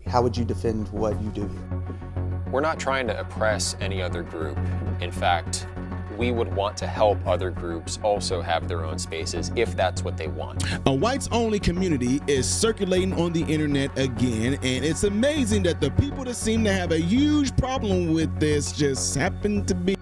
How would you defend what you do here? We're not trying to oppress any other group. In fact, we would want to help other groups also have their own spaces if that's what they want. A whites-only community is circulating on the internet again, and it's amazing that the people that seem to have a huge problem with this just happen to be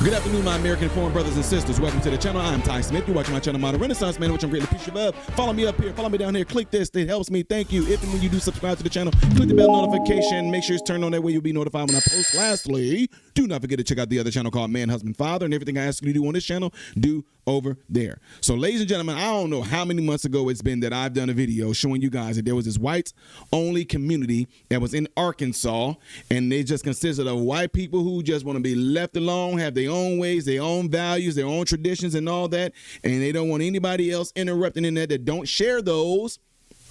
Good afternoon, my American-born brothers and sisters. Welcome to the channel. I'm Ty Smith. You're watching my channel, Modern Renaissance Man, which I'm greatly appreciative of. Follow me up here. Follow me down here. Click this. It helps me. Thank you. If and when you do subscribe to the channel, click the bell notification. Make sure it's turned on. That way you'll be notified when I post. Lastly, do not forget to check out the other channel called Man, Husband, Father, and everything I ask you to do on this channel, do over there. So, ladies and gentlemen, I don't know how many months ago it's been that I've done a video showing you guys that there was this whites-only community that was in Arkansas, and they just consisted of white people who just want to be left alone, have their own ways, their own values, their own traditions and all that, and they don't want anybody else interrupting in that don't share those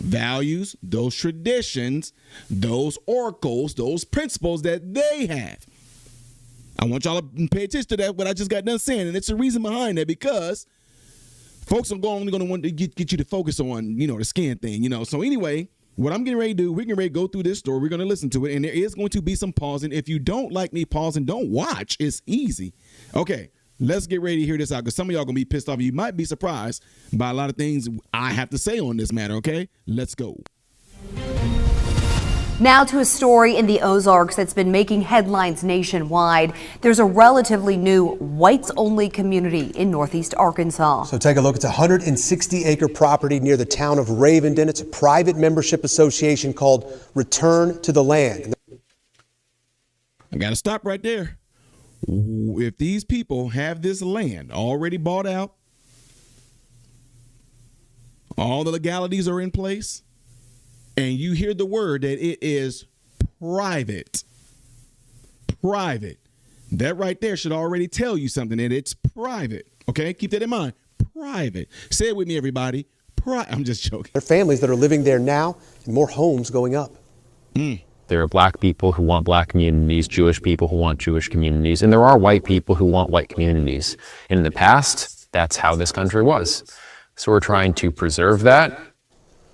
values, those traditions, those oracles, those principles that they have. I want y'all to pay attention to that, what I just got done saying, and it's the reason behind that, because folks are only going to want to get you to focus on, the skin thing, So anyway, what I'm getting ready to do, we're getting ready to go through this story. We're going to listen to it, and there is going to be some pausing. If you don't like me pausing, don't watch. It's easy. Okay, let's get ready to hear this out, because some of y'all going to be pissed off. You might be surprised by a lot of things I have to say on this matter, okay? Let's go. Now to a story in the Ozarks that's been making headlines nationwide. There's a relatively new whites-only community in northeast Arkansas. So take a look. It's a 160-acre property near the town of Ravenden. It's a private membership association called Return to the Land. I got to stop right there. If these people have this land already bought out, all the legalities are in place, and you hear the word that it is private, that right there should already tell you something, that it's private. Okay, keep that in mind. Private. Say it with me, everybody. I'm just joking. There are families that are living there now, and more homes going up. There are black people who want black communities, Jewish people who want Jewish communities, and there are white people who want white communities. And in the past, that's how this country was. So we're trying to preserve that.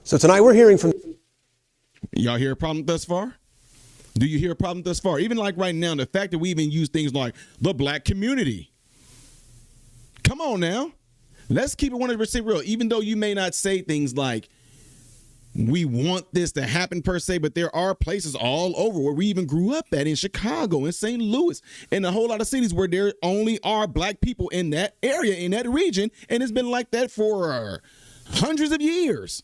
So tonight we're hearing from... Y'all hear a problem thus far? Do you hear a problem thus far? Even like right now, the fact that we even use things like the black community. Come on now. Let's keep it 100% real. Even though you may not say things like, we want this to happen per se, but there are places all over where we even grew up at, in Chicago, in St. Louis, and a whole lot of cities where there only are black people in that area, in that region, and it's been like that for hundreds of years.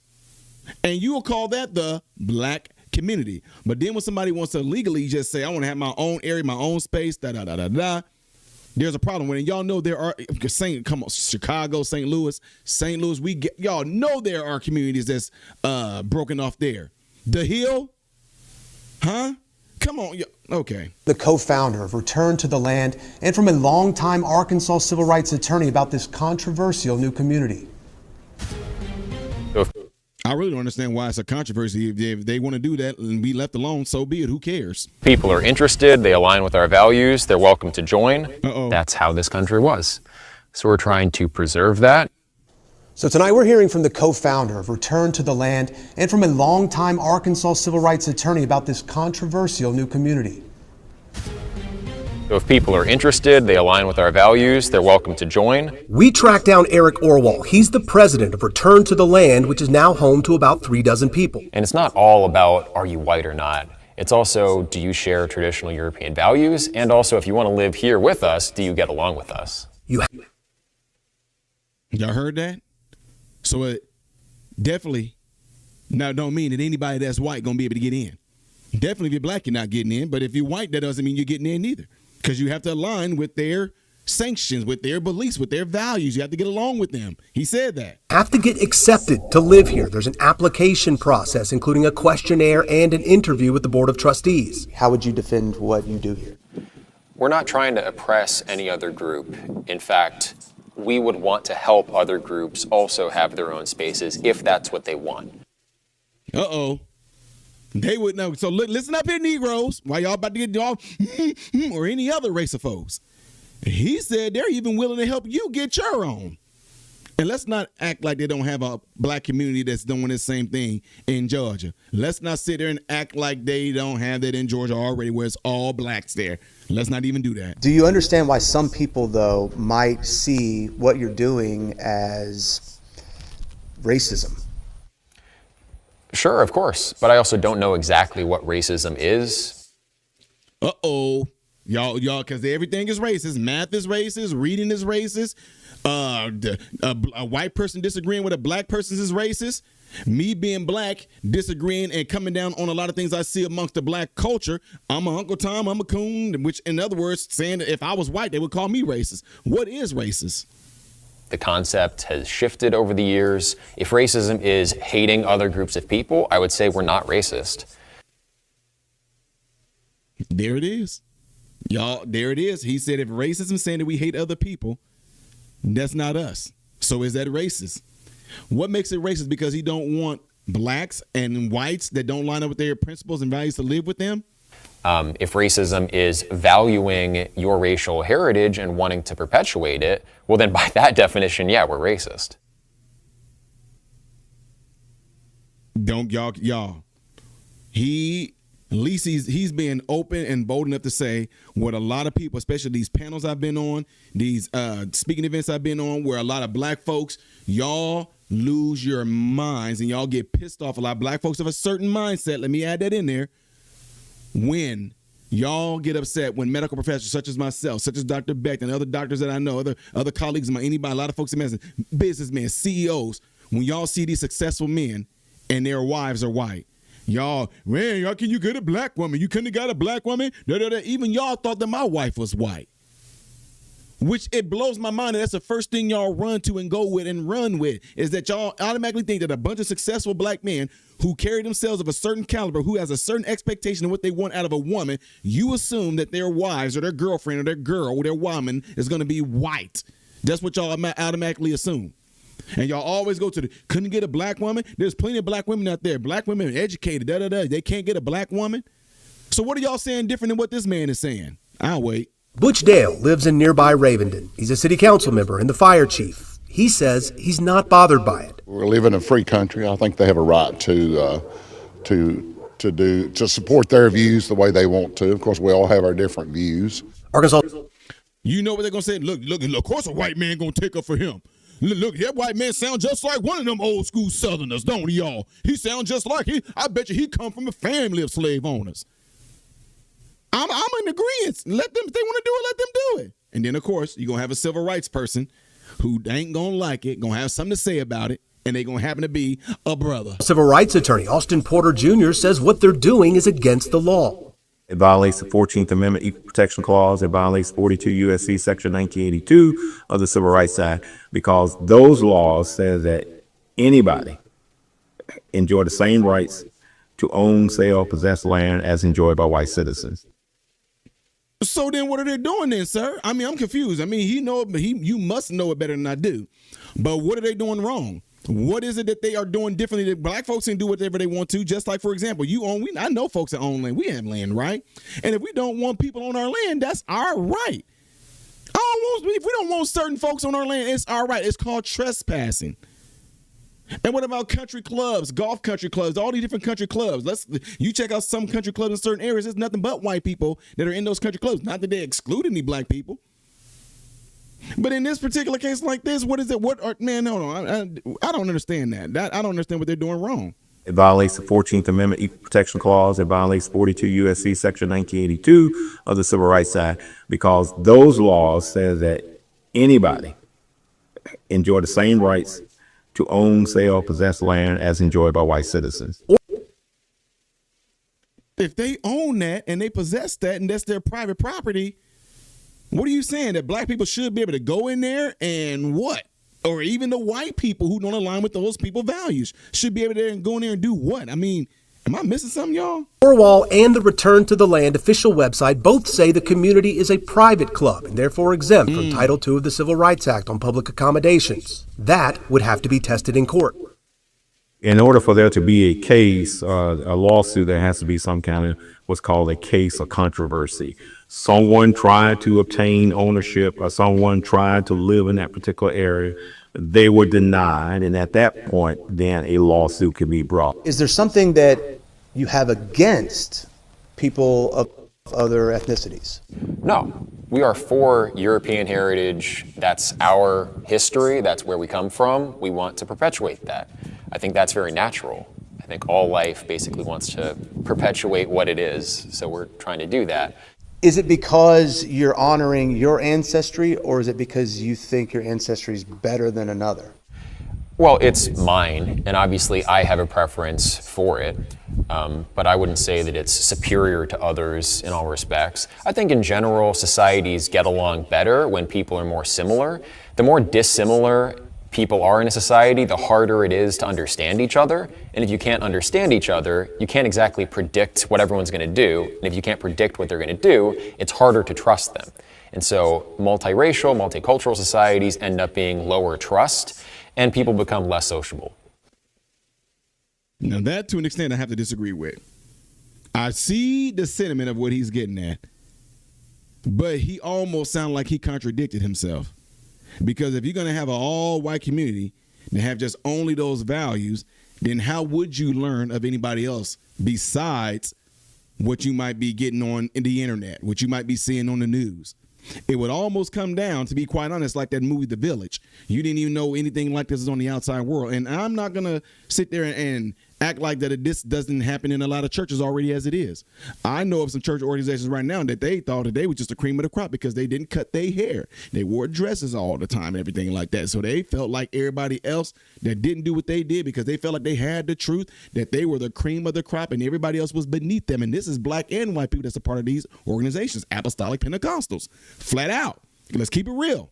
And you will call that the black community. But then when somebody wants to legally just say, I want to have my own area, my own space, there's a problem. When y'all know there are, come on, Chicago, St. Louis, y'all know there are communities that's broken off there. The Hill, huh? Come on, okay. The co-founder of Return to the Land, and from a longtime Arkansas civil rights attorney about this controversial new community. I really don't understand why it's a controversy. If they want to do that and be left alone, so be it. Who cares? People are interested, they align with our values, they're welcome to join. That's how this country was. So we're trying to preserve that. So tonight we're hearing from the co-founder of Return to the Land, and from a longtime Arkansas civil rights attorney about this controversial new community. So if people are interested, they align with our values, they're welcome to join. We tracked down Eric Orwell. He's the president of Return to the Land, which is now home to about 36 people. And it's not all about, are you white or not? It's also, do you share traditional European values? And also, if you want to live here with us, do you get along with us? Y'all heard that? So it definitely now don't mean that anybody that's white gonna be able to get in. Definitely if you're black, you're not getting in. But if you're white, that doesn't mean you're getting in either. Because you have to align with their sanctions, with their beliefs, with their values. You have to get along with them. He said that. Have to get accepted to live here. There's an application process, including a questionnaire and an interview with the Board of Trustees. How would you defend what you do here? We're not trying to oppress any other group. In fact, we would want to help other groups also have their own spaces if that's what they want. Uh-oh. They would know. So listen up here, Negroes, while y'all about to get y'all or any other race of folks. He said they're even willing to help you get your own. And let's not act like they don't have a black community that's doing the same thing in Georgia. Let's not sit there and act like they don't have that in Georgia already, where it's all blacks there. Let's not even do that. Do you understand why some people, though, might see what you're doing as racism? Sure, of course. But I also don't know exactly what racism is. Uh-oh. Y'all, because everything is racist. Math is racist. Reading is racist. A white person disagreeing with a black person is racist. Me being black, disagreeing and coming down on a lot of things I see amongst the black culture. I'm a Uncle Tom, I'm a coon, which in other words, saying that if I was white, they would call me racist. What is racist? The concept has shifted over the years. If racism is hating other groups of people, I would say we're not racist. There it is. Y'all, there it is. He said if racism is saying that we hate other people, that's not us. So is that racist? What makes it racist? Because he don't want blacks and whites that don't line up with their principles and values to live with them? If racism is valuing your racial heritage and wanting to perpetuate it, well then by that definition, yeah, we're racist. Don't y'all. At least he's being open and bold enough to say what a lot of people, especially these panels I've been on, these speaking events I've been on, where a lot of black folks, y'all lose your minds and y'all get pissed off. A lot of black folks have a certain mindset. Let me add that in there. When y'all get upset when medical professionals such as myself, such as Dr. Beck and other doctors that I know, other colleagues of mine, anybody, a lot of folks in medicine, businessmen, CEOs, when y'all see these successful men and their wives are white, y'all, man, y'all, can you get a black woman? You couldn't have got a black woman? Even y'all thought that my wife was white. Which it blows my mind that that's the first thing y'all run to and go with and run with, is that y'all automatically think that a bunch of successful black men who carry themselves of a certain caliber, who has a certain expectation of what they want out of a woman, you assume that their wives or their girlfriend or their girl or their woman is going to be white. That's what y'all automatically assume. And y'all always go to the, couldn't get a black woman? There's plenty of black women out there. Black women are educated, They can't get a black woman? So what are y'all saying different than what this man is saying? I'll wait. Butch Dale lives in nearby Ravenden. He's a city council member and the fire chief. He says he's not bothered by it. We live in a free country. I think they have a right to support their views the way they want to. Of course, we all have our different views. Arkansas. You know what they're gonna say? Look, of course a white man gonna take up for him. Look, that white man sounds just like one of them old school Southerners, don't he, y'all? He sounds just like I bet you he come from a family of slave owners. I'm in agreement. Let them, if they want to do it, let them do it. And then, of course, you're going to have a civil rights person who ain't going to like it, going to have something to say about it, and they going to happen to be a brother. Civil rights attorney Austin Porter Jr. says what they're doing is against the law. It violates the 14th Amendment Equal Protection Clause. It violates 42 U.S.C. Section 1982 of the Civil Rights Act, because those laws say that anybody enjoy the same rights to own, sell, possess land as enjoyed by white citizens. So then what are they doing then, sir? I mean, I'm confused. I mean, you must know it better than I do. But what are they doing wrong? What is it that they are doing differently? That black folks can do whatever they want to. Just like, for example, I know folks that own land. We have land, right? And if we don't want people on our land, that's our right. If we don't want certain folks on our land, it's our right. It's called trespassing. And what about country clubs, golf country clubs, all these different country clubs? You check out some country clubs in certain areas. There's nothing but white people that are in those country clubs. Not that they exclude any black people. But in this particular case like this, what is it? Man, no, I don't understand that. I don't understand what they're doing wrong. It violates the 14th Amendment Equal Protection Clause. It violates 42 U.S.C. Section 1982 of the Civil Rights Act, because those laws say that anybody enjoy the same rights to own, sell, possess land as enjoyed by white citizens. If they own that and they possess that and that's their private property, what are you saying? That black people should be able to go in there and what? Or even the white people who don't align with those people's values should be able to go in there and do what? I mean, am I missing something, y'all? Cornwall and the Return to the Land official website both say the community is a private club and therefore exempt from Title II of the Civil Rights Act on public accommodations. That would have to be tested in court. in order for there to be a case, a lawsuit, there has to be some kind of what's called a case of controversy. Someone tried to obtain ownership, or someone tried to live in that particular area. They were denied, and at that point, then a lawsuit can be brought. Is there something that you have against people of other ethnicities? No, we are for European heritage. That's our history. That's where we come from. We want to perpetuate that. I think that's very natural. I think all life basically wants to perpetuate what it is. So we're trying to do that. Is it because you're honoring your ancestry, or is it because you think your ancestry is better than another? Well, it's mine, and obviously I have a preference for it, but I wouldn't say that it's superior to others in all respects. I think in general, societies get along better when people are more similar. The more dissimilar people are in a society, the harder it is to understand each other. And if you can't understand each other, you can't exactly predict what everyone's going to do. And if you can't predict what they're going to do, it's harder to trust them. And so multiracial, multicultural societies end up being lower trust, and people become less sociable. Now that, to an extent, I have to disagree with. I see the sentiment of what he's getting at, but he almost sounded like he contradicted himself. Because if you're going to have an all-white community and have just only those values, then how would you learn of anybody else besides what you might be getting on in the internet, what you might be seeing on the news? It would almost come down, to be quite honest, like that movie The Village. You didn't even know anything like this is on the outside world. And I'm not going to sit there and act like that this doesn't happen in a lot of churches already as it is. I know of some church organizations right now that they thought that they were just the cream of the crop because they didn't cut their hair. They wore dresses all the time and everything like that. So they felt like everybody else that didn't do what they did because they felt like they had the truth, that they were the cream of the crop and everybody else was beneath them. And this is black and white people that's a part of these organizations, Apostolic Pentecostals, flat out. Let's keep it real.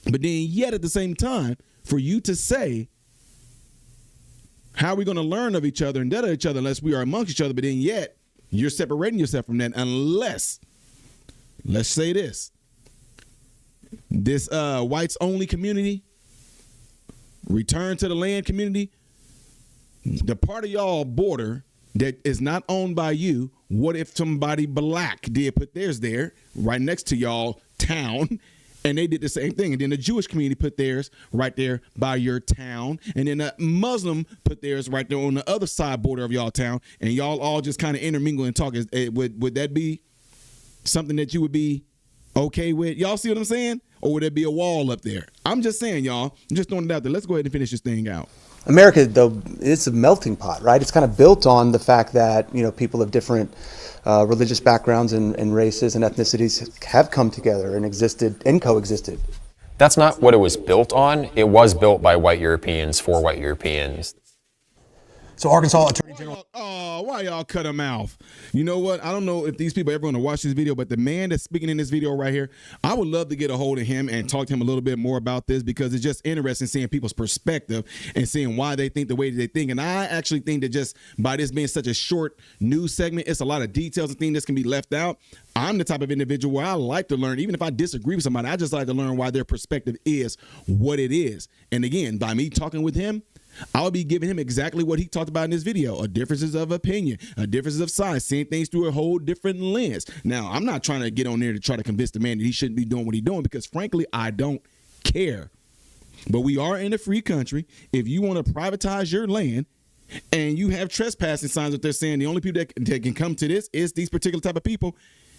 But then yet at the same time, for you to say, how are we going to learn of each other and that of each other unless we are amongst each other? But then yet you're separating yourself from that unless, let's say this whites only community, return to the land community, the part of y'all border that is not owned by you. What if somebody black did put theirs there right next to y'all town? And they did the same thing. And then the Jewish community put theirs right there by your town. And then the Muslim put theirs right there on the other side border of y'all town. And y'all all just kind of intermingle and talk. Would that be something that you would be okay with? Y'all see what I'm saying? Or would there be a wall up there? I'm just saying, y'all. I'm just throwing it out there. Let's go ahead and finish this thing out. America, though, it's a melting pot, right? It's kind of built on the fact that, people of different religious backgrounds and races and ethnicities have come together and existed and coexisted. That's not what it was built on. It was built by white Europeans for white Europeans. So Arkansas Attorney General. Why y'all cut him off? You know what? I don't know if these people ever going to watch this video, but the man that's speaking in this video right here, I would love to get a hold of him and talk to him a little bit more about this because it's just interesting seeing people's perspective and seeing why they think the way that they think. And I actually think that just by this being such a short news segment, it's a lot of details and things that can be left out. I'm the type of individual where I like to learn, even if I disagree with somebody, I just like to learn why their perspective is what it is. And again, by me talking with him, I'll be giving him exactly what he talked about in this video, a differences of opinion, a differences of size, seeing things through a whole different lens. Now, I'm not trying to get on there to try to convince the man that he shouldn't be doing what he's doing because, frankly, I don't care. But we are in a free country. If you want to privatize your land and you have trespassing signs that they're saying the only people that can come to this is these particular type of people,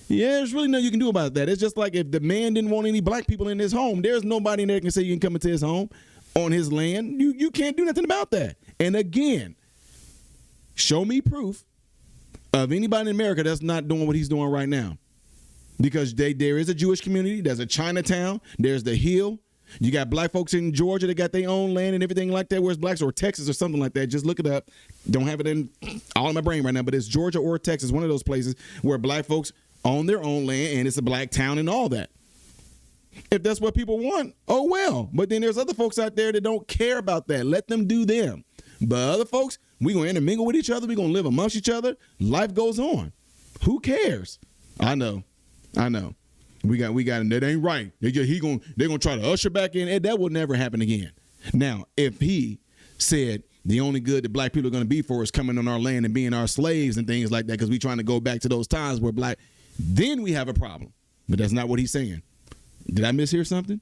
yeah, there's really nothing you can do about that. It's just like if the man didn't want any black people in his home, there's nobody in there that can say you can come into his home. On his land, you can't do nothing about that. And again, show me proof of anybody in America that's not doing what he's doing right now. Because there is a Jewish community, there's a Chinatown, there's the Hill. You got black folks in Georgia that got their own land and everything like that, where's blacks, or Texas or something like that. Just look it up. Don't have it in all in my brain right now, but it's Georgia or Texas, one of those places where black folks own their own land and it's a black town and all that. If that's what people want, oh well. But then there's other folks out there that don't care about that. Let them do them. But other folks, we're going to intermingle with each other. We're going to live amongst each other. Life goes on. Who cares? I know. We got, and that ain't right. They're going to try to usher back in. And that will never happen again. Now, if he said, the only good that black people are going to be for is coming on our land and being our slaves and things like that, because we're trying to go back to those times where then we have a problem. But that's not what he's saying. Did I mishear something?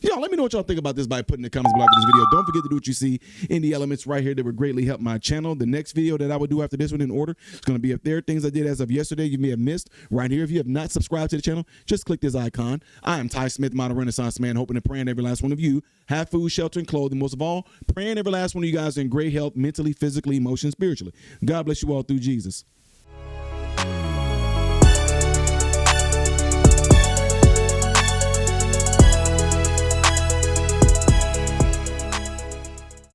Y'all, let me know what y'all think about this by putting the comments below this video. Don't forget to do what you see in the elements right here that would greatly help my channel. The next video that I would do after this one in order is going to be if there are things I did as of yesterday you may have missed right here. If you have not subscribed to the channel, just click this icon. I am Ty Smith, Model Renaissance Man, hoping and praying every last one of you have food, shelter, and clothing. Most of all, praying every last one of you guys are in great health, mentally, physically, emotionally, spiritually. God bless you all through Jesus.